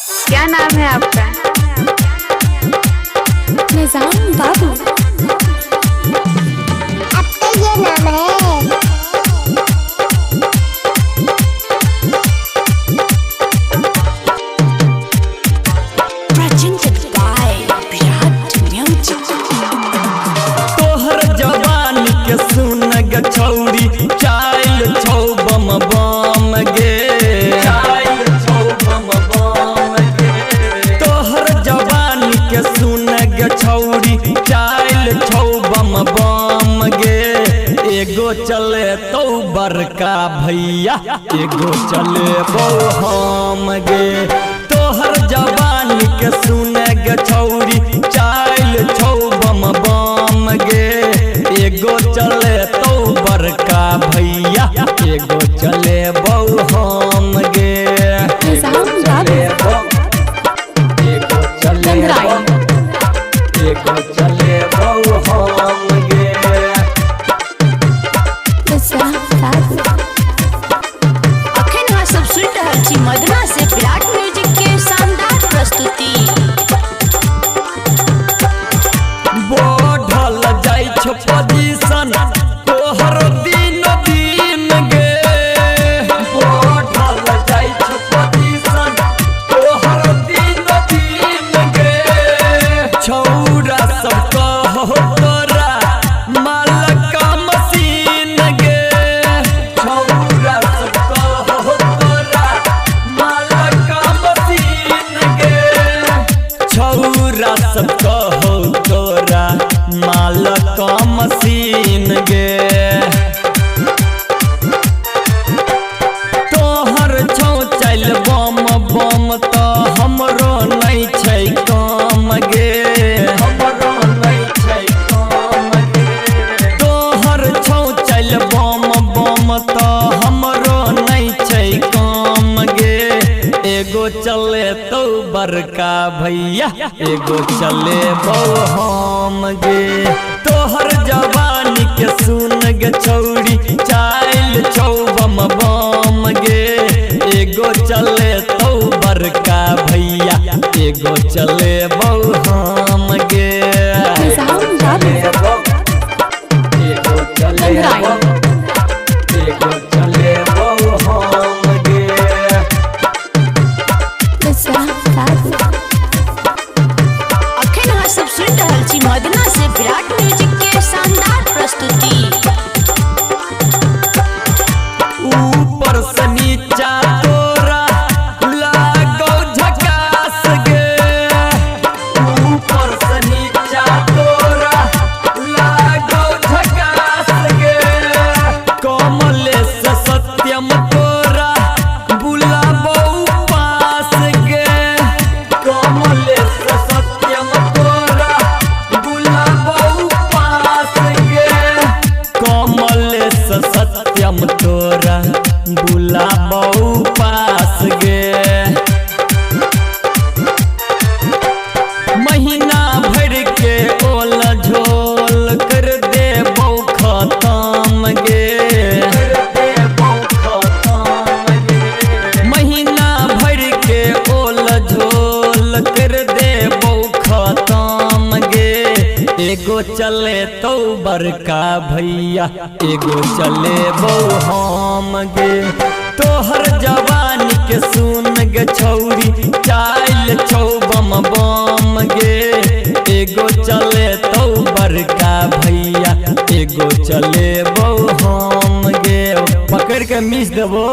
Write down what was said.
क्या नाम है आपका? निजाम बाबू। आपका ये नाम है? Presented by Virat Music। तोहर जवानी के सुन ग छौरी चाइल छौ बम बम गे तोहर जवानी के सुन ग छौरी चाइल छौ बम बम गे एगो चले तो बड़का भैया एगो चले बौ हम गे तोहर जवानी के सुन ग छौरी चाइल छौ बम बम गे एगो चले तो बड़का भैया एगो चले बौ हम गे निजाम बाबू। एगो चले गंधराई। एगो चले बौ हम गे निजाम बाबू। अखन अहाँ सब सुनि रहल छी मदना से विराट म्यूजिक के शानदार प्रस्तुति। बढ़ल जाइ छ पोजीशन तोहर दिन दिन गे बढ़ल जाइ छ पोजीशन तोहर दिन दिन गे छौरा सब कहो तोरा मालक मशीन गे छौरा सब कहो तोरा मालक मशीन गे छौरा सब कहो तोरा मालक मशीन गे तोहर छौ चल बम बम तो हमरो नहीं छै काम गे हमरो नहीं छै काम गे तोहर छौ चल बम बम तो हमरो नहीं छै काम गे एगो चले तो बड़का भैया एगो चले बौ हम गे तोहर जवानी के सुन ग छौरी चाइल छौ बम बम गे एगो चले तो बड़का भैया एगो चले बौ हम गे निजाम बाबू। एगो चले गंधराई। एगो चले बौ हम गे निजाम बाबू। अखन अहाँ सब सुनि रहल छी मदना से विराट म्यूजिक के शानदार प्रस्तुति। ऊपर से नीचा तोरा लागो झकास गे ऊपर से नीचा तोरा लागो झकास गे कमलेश सत्यम तोरा बुलाबो पास गे कमलेश सत्यम तोरा बुलाबो पास गे कमलेश सत्यम तोरा बुलाबो पास गे महीना भर के ओल झोल कर देबो खतम गे महीना भर के ओल झोल कर देबो खतम गे एगो चले तो बड़का भैया एगो चले बौ हम गे तोहर जवानी के सुन ग छौरी चाइल छौ बम बम गे एगो चले तो बड़का भैया एगो चले बौ हम गे पकड़ के मिस देबो।